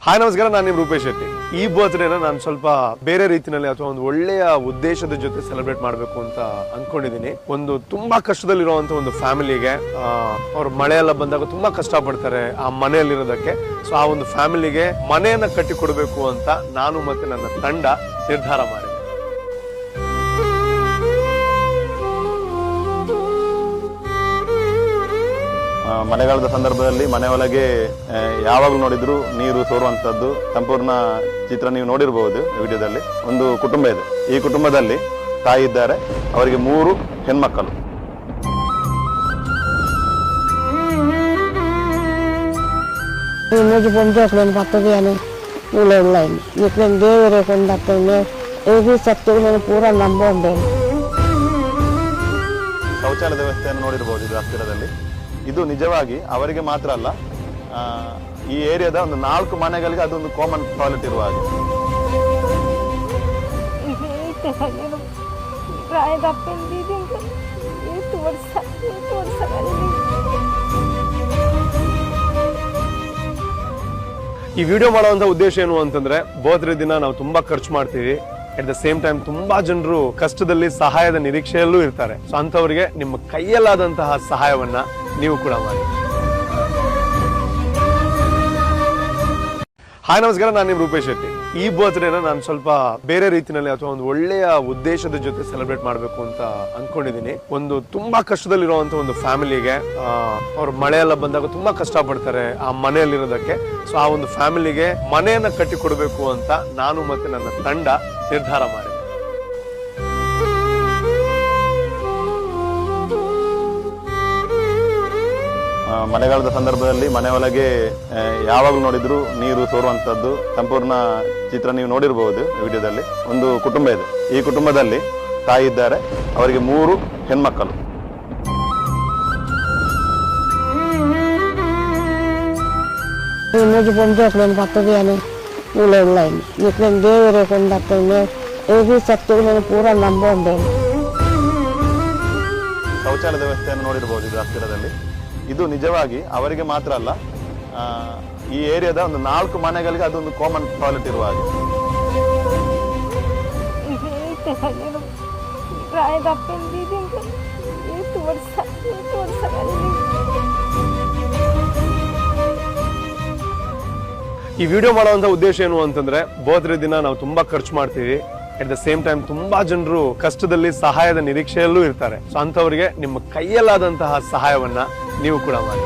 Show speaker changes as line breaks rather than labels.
Hi ನಮಸ್ಕಾರ, ನಾನು ನಿಮ್ಮ ರೂಪೇಶ್ ಶೆಟ್ಟಿ. ಈ ಬರ್ತ್ಡೇನ ನಾನು ಸ್ವಲ್ಪ ಬೇರೆ ರೀತಿಯಲ್ಲಿ ಅಥವಾ ಒಂದು ಒಳ್ಳೆಯ ಉದ್ದೇಶದ ಜೊತೆ ಸೆಲೆಬ್ರೇಟ್ ಮಾಡಬೇಕು ಅಂತ ಅನ್ಕೊಂಡಿದ್ದೀನಿ. ಒಂದು ತುಂಬಾ ಕಷ್ಟದಲ್ಲಿರುವಂತ ಒಂದು ಫ್ಯಾಮಿಲಿಗೆ ಅವ್ರ ಮಳೆ ಎಲ್ಲ ಬಂದಾಗ ತುಂಬಾ ಕಷ್ಟ ಪಡ್ತಾರೆ ಆ ಮನೆಯಲ್ಲಿರೋದಕ್ಕೆ. ಸೊ ಆ ಒಂದು ಫ್ಯಾಮಿಲಿಗೆ ಮನೆಯನ್ನ ಕಟ್ಟಿ ಕೊಡಬೇಕು ಅಂತ ನಾನು ಮತ್ತೆ ನನ್ನ ತಂಡ ನಿರ್ಧಾರ ಮಾಡಿದೆ.
ಮಳೆಗಾಲದ ಸಂದರ್ಭದಲ್ಲಿ ಮನೆ ಒಳಗೆ ಯಾವಾಗಲೂ ನೋಡಿದ್ರು ನೀರು ಸೋರುವಂಥದ್ದು ಸಂಪೂರ್ಣ ಚಿತ್ರ ನೀವು ನೋಡಿರಬಹುದು ವಿಡಿಯೋದಲ್ಲಿ. ಒಂದು ಕುಟುಂಬ ಇದೆ. ಈ ಕುಟುಂಬದಲ್ಲಿ ತಾಯಿ ಇದ್ದಾರೆ, ಅವರಿಗೆ 3 ಹೆಣ್ಮಕ್ಕಳು. ಶೌಚಾಲಯದ ವ್ಯವಸ್ಥೆಯನ್ನು ನೋಡಿರಬಹುದು ಇದು ಹತ್ತಿರದಲ್ಲಿ. ಇದು ನಿಜವಾಗಿ ಅವರಿಗೆ ಮಾತ್ರ ಅಲ್ಲ, ಈ ಏರಿಯಾದ ಒಂದು 4 ಮನೆಗಳಿಗೆ ಅದೊಂದು ಕಾಮನ್ ಟಾಯ್ಲೆಟ್ ಇರುವ ಹಾಗೆ.
ಈ ವಿಡಿಯೋ ಮಾಡುವಂತ ಉದ್ದೇಶ ಏನು ಅಂತಂದ್ರೆ, ಬರ್ತ್ಡೇ ದಿನ ನಾವು ತುಂಬಾ ಖರ್ಚು ಮಾಡ್ತೀವಿ. ಅಟ್ ದ ಸೇಮ್ ಟೈಮ್ ತುಂಬಾ ಜನರು ಕಷ್ಟದಲ್ಲಿ ಸಹಾಯದ ನಿರೀಕ್ಷೆಯಲ್ಲೂ ಇರ್ತಾರೆ. ಸೊ ಅಂತವರಿಗೆ ನಿಮ್ಮ ಕೈಯಲ್ಲಾದಂತಹ ಸಹಾಯವನ್ನ ನೀವು ಕೂಡ ಮಾಡಿ. ಹಾಯ್ ನಮಸ್ಕಾರ, ನಾನು ನಿಮ್ಮ ರೂಪೇಶ್ ಶೆಟ್ಟಿ. ಈ ಬರ್ತ್ಡೇನ ನಾನು ಸ್ವಲ್ಪ ಬೇರೆ ರೀತಿಯಲ್ಲಿ ಅಥವಾ ಒಂದು ಒಳ್ಳೆಯ ಉದ್ದೇಶದ ಜೊತೆ ಸೆಲೆಬ್ರೇಟ್ ಮಾಡಬೇಕು ಅಂತ ಅನ್ಕೊಂಡಿದ್ದೀನಿ. ಒಂದು ತುಂಬಾ ಕಷ್ಟದಲ್ಲಿರುವಂತ ಒಂದು ಫ್ಯಾಮಿಲಿಗೆ ಅವ್ರ ಮಳೆ ಎಲ್ಲ ಬಂದಾಗ ತುಂಬಾ ಕಷ್ಟ ಪಡ್ತಾರೆ ಆ ಮನೆಯಲ್ಲಿರೋದಕ್ಕೆ. ಸೊ ಆ ಒಂದು ಫ್ಯಾಮಿಲಿಗೆ ಮನೆಯನ್ನ ಕಟ್ಟಿ ಕೊಡಬೇಕು ಅಂತ ನಾನು ಮತ್ತೆ ನನ್ನ ತಂಡ ನಿರ್ಧಾರ ಮಾಡಿದೆ.
ಮಳೆಗಾಲದ ಸಂದರ್ಭದಲ್ಲಿ ಮನೆ ಒಳಗೆ ಯಾವಾಗಲೂ ನೋಡಿದ್ರು ನೀರು ಸೋರುವಂಥದ್ದು ಸಂಪೂರ್ಣ ಚಿತ್ರ ನೀವು ನೋಡಿರಬಹುದು ವಿಡಿಯೋದಲ್ಲಿ. ಒಂದು ಕುಟುಂಬ ಇದೆ. ಈ ಕುಟುಂಬದಲ್ಲಿ ತಾಯಿ ಇದ್ದಾರೆ, ಅವರಿಗೆ 3 ಹೆಣ್ಮಕ್ಕಳು. ಶೌಚಾಲಯದ ವ್ಯವಸ್ಥೆಯನ್ನು ನೋಡಿರಬಹುದು ಇದು ಹತ್ತಿರದಲ್ಲಿ. ಇದು ನಿಜವಾಗಿ ಅವರಿಗೆ ಮಾತ್ರ ಅಲ್ಲ, ಈ ಏರಿಯಾದ ಒಂದು 4 ಮನೆಗಳಿಗೆ ಅದೊಂದು ಕಾಮನ್ ಟಾಯ್ಲೆಟ್ ಇರುವ ಹಾಗೆ.
ಈ ವಿಡಿಯೋ ಮಾಡುವಂತ ಉದ್ದೇಶ ಏನು ಅಂತಂದ್ರೆ, ಬರ್ತ್ಡೇ ದಿನ ನಾವು ತುಂಬಾ ಖರ್ಚು ಮಾಡ್ತೀವಿ. ಅಟ್ ದ ಸೇಮ್ ಟೈಮ್ ತುಂಬಾ ಜನರು ಕಷ್ಟದಲ್ಲಿ ಸಹಾಯದ ನಿರೀಕ್ಷೆಯಲ್ಲೂ ಇರ್ತಾರೆ. ಸೊ ಅಂತವರಿಗೆ ನಿಮ್ಮ ಕೈಯಲ್ಲಾದಂತಹ ಸಹಾಯವನ್ನ ನೀವು ಕೂಡ ಮಾಡಿ.